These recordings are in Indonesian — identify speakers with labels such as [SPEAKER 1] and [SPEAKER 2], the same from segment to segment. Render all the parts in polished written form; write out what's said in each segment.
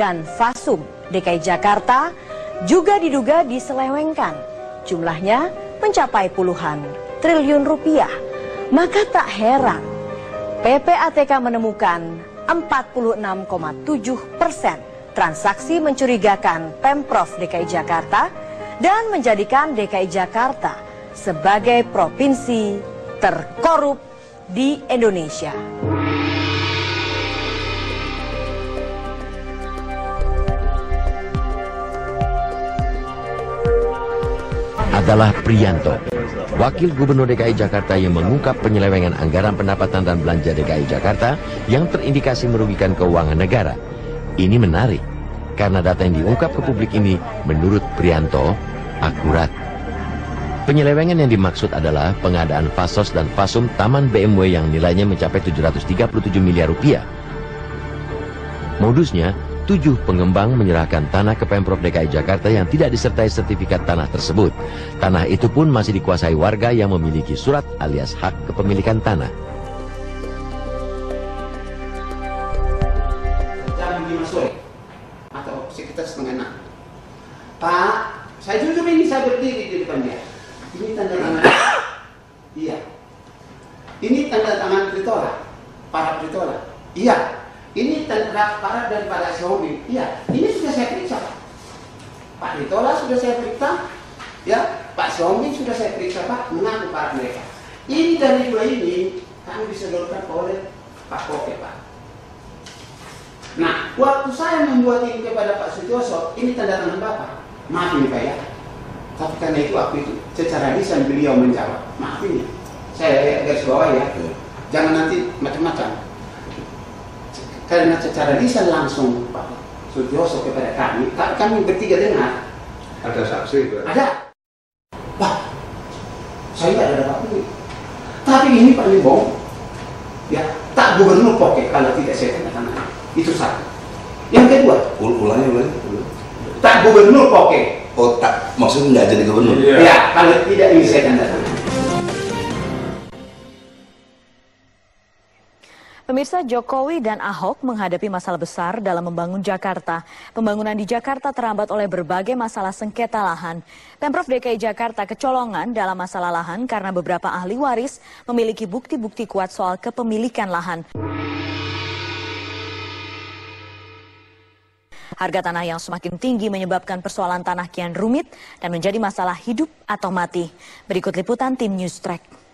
[SPEAKER 1] dan Fasum DKI Jakarta juga diduga diselewengkan. Jumlahnya mencapai puluhan triliun rupiah. Maka tak heran PPATK menemukan 46,7% transaksi mencurigakan Pemprov DKI Jakarta dan menjadikan DKI Jakarta sebagai provinsi terkorup di Indonesia.
[SPEAKER 2] Adalah Priyanto, Wakil Gubernur DKI Jakarta yang mengungkap penyelewengan anggaran pendapatan dan belanja DKI Jakarta yang terindikasi merugikan keuangan negara. Ini menarik, karena data yang diungkap ke publik ini menurut Priyanto akurat. Penyelewengan yang dimaksud adalah pengadaan Fasos dan Fasum Taman BMW yang nilainya mencapai 737 miliar rupiah. Modusnya, 7 pengembang menyerahkan tanah ke Pemprov DKI Jakarta yang tidak disertai sertifikat tanah tersebut. Tanah itu pun masih dikuasai warga yang memiliki surat alias hak kepemilikan tanah.
[SPEAKER 3] Jam 5 sore atau sekitar setengah 6. Pak, saya jujur ini saya berdiri di depan dia. Ini tanda tangan. Iya. Ini tanda tangan Pritola, para Pritola. Iya. Ini tanda para daripada Xiaomi. Iya, ini sudah saya periksa. Pak Pritola sudah saya periksa. Ya, Pak Xiaomi sudah saya periksa, Pak, mengaku para mereka. Ini dari dua ini kami disodorkan oleh Pak Koke, Pak. Nah, waktu saya membuat ini kepada Pak Sutioso, ini tanda tangan Bapak. Maaf ini Pak ya. Tapi karena itu waktu itu secara lisan beliau menjawab. Maaf ini, saya garis bawah ya. Jangan nanti macam-macam. Karena secara lisan langsung Pak Sutioso kepada kami bertiga dengar.
[SPEAKER 4] Ada saksi?
[SPEAKER 3] Ada. Wah, saya tidak ada apa-apa. Tapi ini Pak Limbong, ya tak gubernur Koke kalau tidak saya tanda tangan. Itu satu. Yang kedua,
[SPEAKER 4] ulangi.
[SPEAKER 3] tak gubernur Koke.
[SPEAKER 4] Oh, tak, maksudnya nggak jadi gubernur?
[SPEAKER 3] Ya, kalau tidak ini saya tanda tangan.
[SPEAKER 1] Pemirsa, Jokowi dan Ahok menghadapi masalah besar dalam membangun Jakarta. Pembangunan di Jakarta terambat oleh berbagai masalah sengketa lahan. Pemprov DKI Jakarta kecolongan dalam masalah lahan karena beberapa ahli waris memiliki bukti-bukti kuat soal kepemilikan lahan. Harga tanah yang semakin tinggi menyebabkan persoalan tanah kian rumit dan menjadi masalah hidup atau mati. Berikut liputan tim News Track.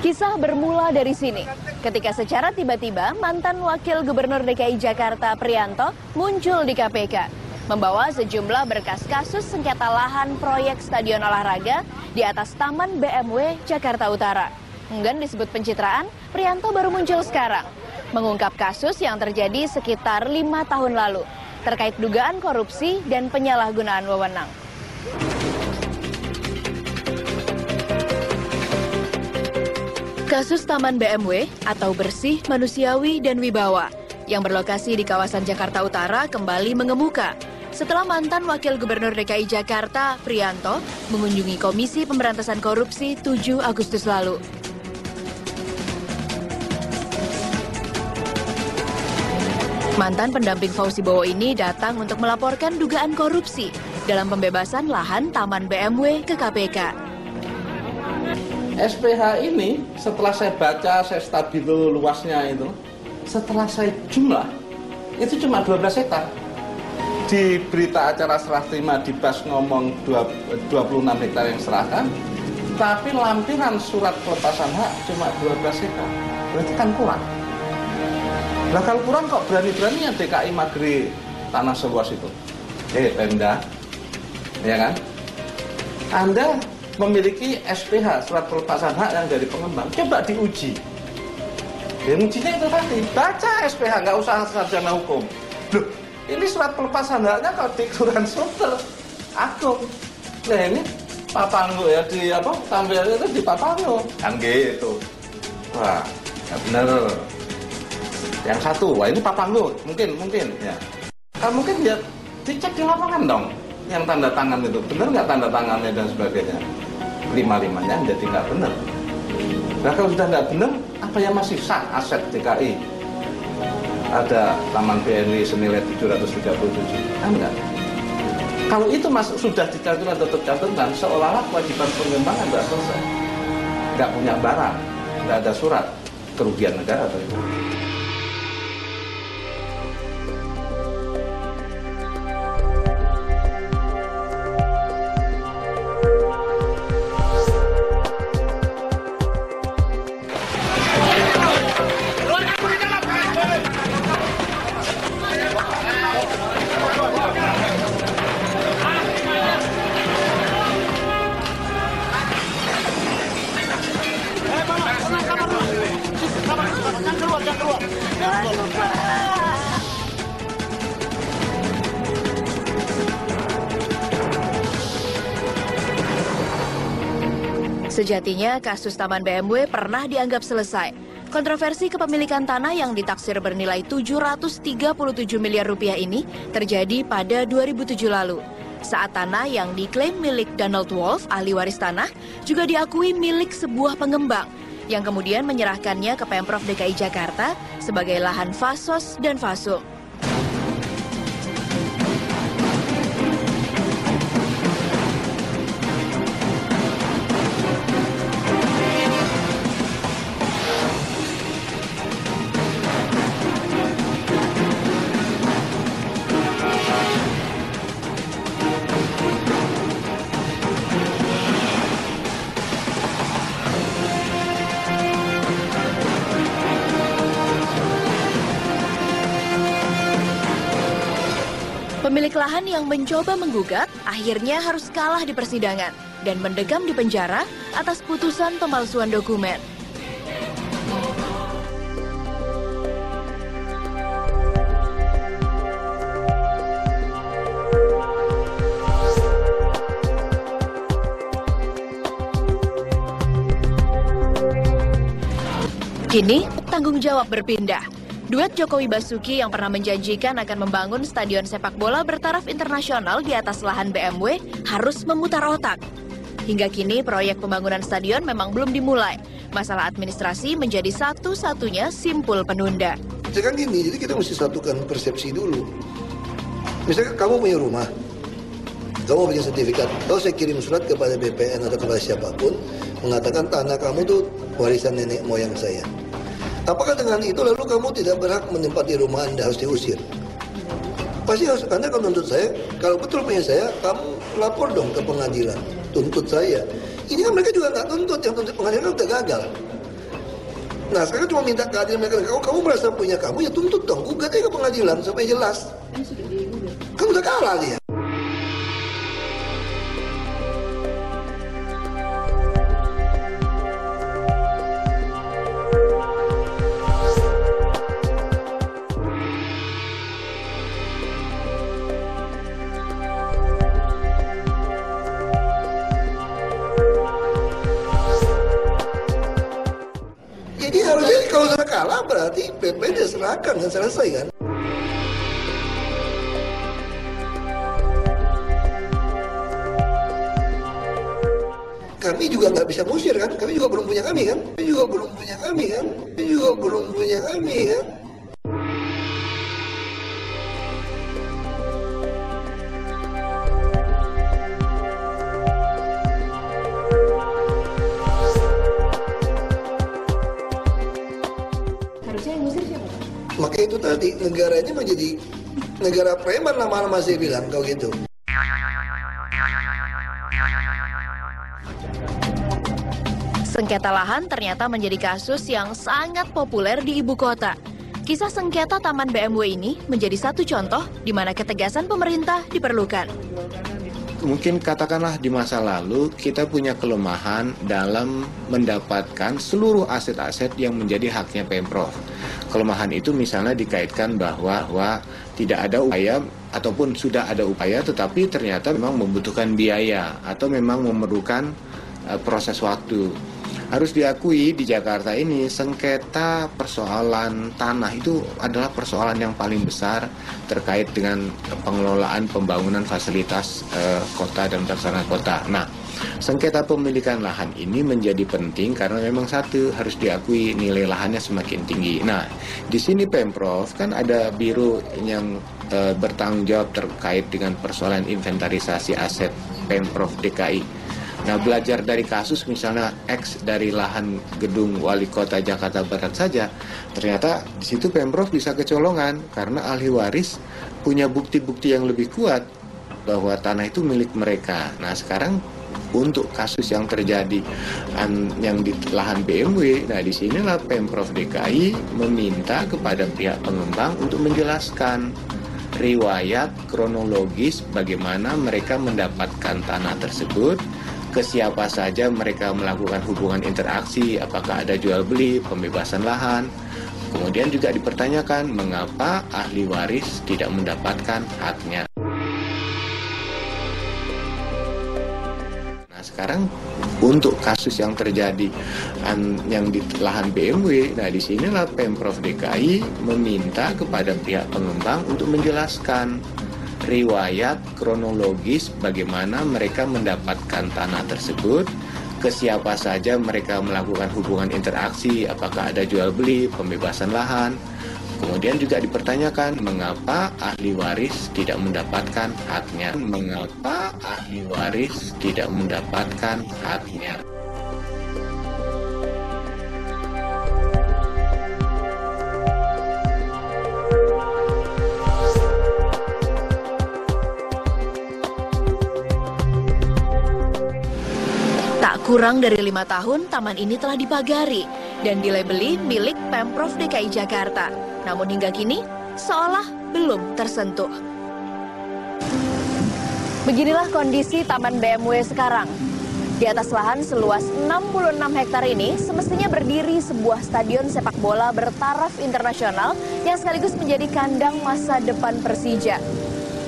[SPEAKER 1] Kisah bermula dari sini, ketika secara tiba-tiba mantan Wakil Gubernur DKI Jakarta Priyanto muncul di KPK, membawa sejumlah berkas kasus sengketa lahan proyek stadion olahraga di atas Taman BMW Jakarta Utara. Enggan disebut pencitraan, Priyanto baru muncul sekarang, mengungkap kasus yang terjadi sekitar 5 tahun lalu, terkait dugaan korupsi dan penyalahgunaan wewenang. Kasus Taman BMW atau Bersih, Manusiawi, dan Wibawa yang berlokasi di kawasan Jakarta Utara kembali mengemuka setelah mantan Wakil Gubernur DKI Jakarta, Priyanto, mengunjungi Komisi Pemberantasan Korupsi 7 Agustus lalu. Mantan pendamping Fauzi Bowo ini datang untuk melaporkan dugaan korupsi dalam pembebasan lahan Taman BMW ke KPK.
[SPEAKER 5] SPH ini setelah saya baca, saya stabilo luasnya itu, setelah saya jumlah, itu cuma 12 hektar. Di berita acara serah terima di BAS ngomong 26 hektar yang serahkan, tapi lampiran surat pelepasan hak cuma 12 hektar. Berarti kan kurang. Nah kalau kurang kok berani-beraninya DKI magri tanah seluas itu? Pemda, ya kan? Anda memiliki SPH, surat pelepasan hak yang dari pengembang. Coba diuji. Dan ujinya itu tadi, baca SPH, nggak usah sarjana hukum. Loh, ini surat pelepasan haknya kalau di Kelurahan Sunter Agung. Nah ini Papanggo ya, di apa, tampilnya itu di Papanggo. Kan gitu. Wah, nggak bener. Yang satu, wah ini Papanggo, mungkin ya. Kalau mungkin ya dicek di lapangan dong, yang tanda tangan itu benar nggak tanda tangannya dan sebagainya. Lima-limanya jadi nggak benar. Nah kalau sudah nggak benar, apa yang masih sah aset DKI? Ada Taman BNI senilai 737, kan enggak? Kalau itu masuk sudah dicantumkan atau tercantumkan, seolah-olah kewajiban pengembangan nggak selesai. Nggak punya barang, nggak ada surat, kerugian negara atau itu.
[SPEAKER 1] Sejatinya, kasus Taman BMW pernah dianggap selesai. Kontroversi kepemilikan tanah yang ditaksir bernilai 737 miliar rupiah ini terjadi pada 2007 lalu. Saat tanah yang diklaim milik Donald Wolf, ahli waris tanah, juga diakui milik sebuah pengembang yang kemudian menyerahkannya ke Pemprov DKI Jakarta sebagai lahan fasos dan fasum. Pemilik lahan yang mencoba menggugat akhirnya harus kalah di persidangan dan mendekam di penjara atas putusan pemalsuan dokumen. Kini tanggung jawab berpindah. Duet Jokowi Basuki yang pernah menjanjikan akan membangun stadion sepak bola bertaraf internasional di atas lahan BMW harus memutar otak. Hingga kini proyek pembangunan stadion memang belum dimulai. Masalah administrasi menjadi satu-satunya simpul penunda.
[SPEAKER 6] Sekarang gini, jadi kita mesti satukan persepsi dulu. Misalkan kamu punya rumah, kamu punya sertifikat, kalau saya kirim surat kepada BPN atau kepada siapapun, mengatakan tanah kamu itu warisan nenek moyang saya. Apakah dengan itu lalu kamu tidak berhak menempati rumah Anda, harus diusir? Pasti harus, Anda akan menuntut saya, kalau betul punya saya, kamu lapor dong ke pengadilan, tuntut saya. Ini kan mereka juga nggak tuntut, yang tuntut pengadilan udah gagal. Nah sekarang cuma minta keadilan mereka, kamu merasa punya kamu, ya tuntut dong, gugat aja ke pengadilan sampai jelas. Kan udah kalah dia. Jadi harusnya kalau sudah kalah berarti BPN diserahkan dan selesai kan. Kami juga nggak bisa musir kan, kami juga belum punya kami kan, kami juga belum punya kami kan, kami juga belum punya kami kan. Maka itu tadi, negaranya menjadi negara preman lama-lama saya bilang, kalau gitu.
[SPEAKER 1] Sengketa lahan ternyata menjadi kasus yang sangat populer di ibu kota. Kisah sengketa Taman BMW ini menjadi satu contoh di mana ketegasan pemerintah diperlukan.
[SPEAKER 7] mungkin katakanlah di masa lalu kita punya kelemahan dalam mendapatkan seluruh aset-aset yang menjadi haknya Pemprov. Kelemahan itu misalnya dikaitkan bahwa tidak ada upaya ataupun sudah ada upaya tetapi ternyata memang membutuhkan biaya atau memang memerlukan proses waktu. Harus diakui di Jakarta ini sengketa persoalan tanah itu adalah persoalan yang paling besar terkait dengan pengelolaan pembangunan fasilitas kota dan prasarana kota. Nah, sengketa pemilikan lahan ini menjadi penting karena memang satu harus diakui nilai lahannya semakin tinggi. Nah, di sini Pemprov kan ada biro yang bertanggung jawab terkait dengan persoalan inventarisasi aset Pemprov DKI. Nah, belajar dari kasus misalnya X dari lahan gedung wali kota Jakarta Barat saja, ternyata di situ Pemprov bisa kecolongan karena ahli waris punya bukti-bukti yang lebih kuat bahwa tanah itu milik mereka. Nah, sekarang untuk kasus yang terjadi yang di lahan BMW, nah disinilah Pemprov DKI meminta kepada pihak pengembang untuk menjelaskan riwayat kronologis bagaimana mereka mendapatkan tanah tersebut, ke siapa saja mereka melakukan hubungan interaksi, apakah ada jual beli, pembebasan lahan. Kemudian juga dipertanyakan mengapa ahli waris tidak mendapatkan haknya. Nah, sekarang untuk kasus yang terjadi yang di lahan BMW, nah disinilah Pemprov DKI meminta kepada pihak pengembang untuk menjelaskan riwayat kronologis bagaimana mereka mendapatkan tanah tersebut, ke siapa saja mereka melakukan hubungan interaksi, apakah ada jual beli, pembebasan lahan. Kemudian juga dipertanyakan mengapa ahli waris tidak mendapatkan haknya. Mengapa ahli waris tidak mendapatkan haknya.
[SPEAKER 1] Kurang dari 5 tahun, taman ini telah dipagari dan dilabeli milik Pemprov DKI Jakarta. Namun hingga kini, seolah belum tersentuh. Beginilah kondisi Taman BMW sekarang. Di atas lahan seluas 66 hektar ini, semestinya berdiri sebuah stadion sepak bola bertaraf internasional yang sekaligus menjadi kandang masa depan Persija.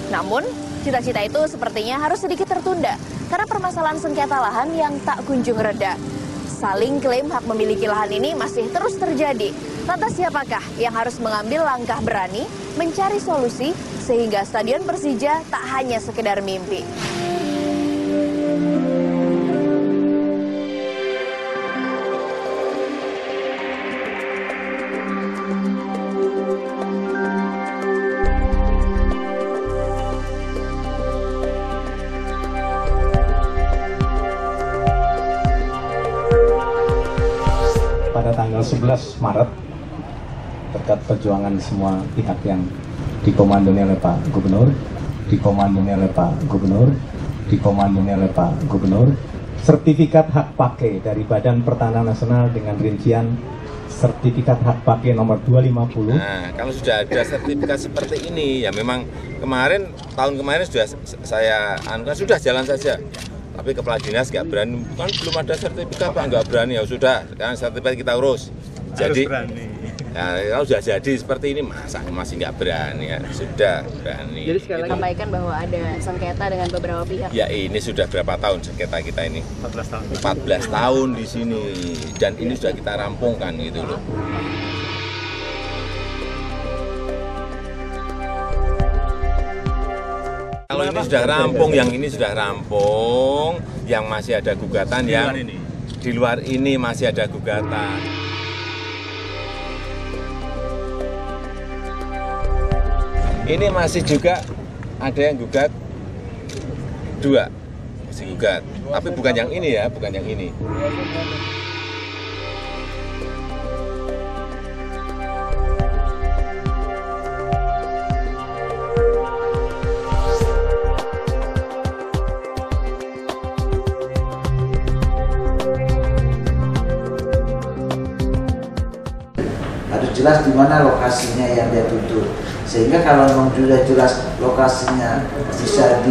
[SPEAKER 1] Namun, cita-cita itu sepertinya harus sedikit tertunda karena permasalahan sengketa lahan yang tak kunjung reda. Saling klaim hak memiliki lahan ini masih terus terjadi. Lantas siapakah yang harus mengambil langkah berani mencari solusi sehingga Stadion Persija tak hanya sekedar mimpi?
[SPEAKER 8] Pada tanggal 11 Maret, berkat perjuangan semua pihak yang dikomandoi oleh Pak Gubernur, sertifikat hak pakai dari Badan Pertanahan Nasional dengan rincian sertifikat hak pakai nomor 250.
[SPEAKER 9] Nah, kalau sudah ada sertifikat seperti ini, ya memang tahun kemarin sudah saya sudah jalan saja. Tapi kepala dinas nggak berani, kan belum ada sertifikat Pak, nggak berani, ya sudah, sekarang sertifikat kita urus. Jadi, ya, kalau sudah jadi seperti ini, masa masih nggak berani, ya sudah berani.
[SPEAKER 1] Jadi sekali lagi sampaikan bahwa ada sengketa dengan beberapa pihak.
[SPEAKER 9] Ya ini sudah berapa tahun sengketa kita ini?
[SPEAKER 8] 14 tahun.
[SPEAKER 9] 14 tahun di sini, dan ini sudah kita rampungkan gitu loh. Kalau ini sudah rampung, yang ini sudah rampung, yang masih ada gugatan, di luar ini masih ada gugatan. Ini masih juga ada yang gugat 2, masih gugat, tapi bukan yang ini ya, bukan yang ini.
[SPEAKER 10] Jelas di mana lokasinya yang dia tuntut, sehingga kalau memang sudah jelas lokasinya bisa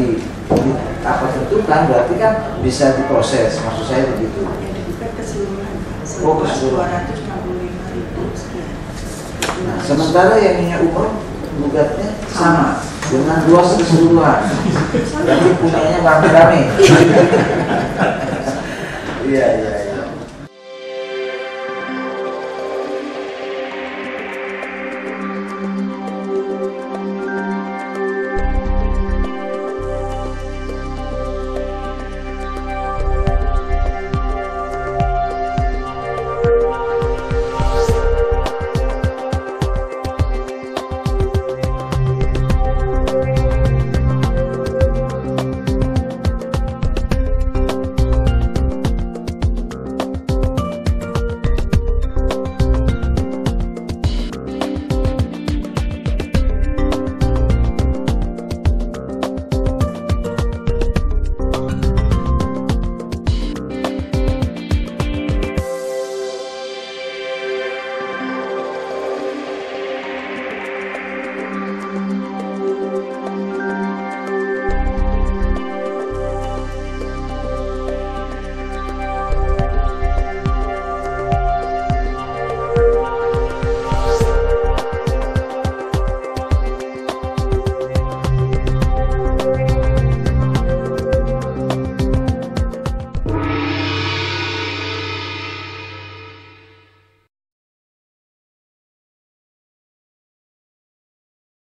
[SPEAKER 10] apa tentukan berarti kan bisa diproses, maksud saya begitu. Oh, keseluruhan. Nah, sementara yang punya umroh gugatnya sama dengan luas keseluruhan. Berarti punyanya rame-rame. Iya, iya.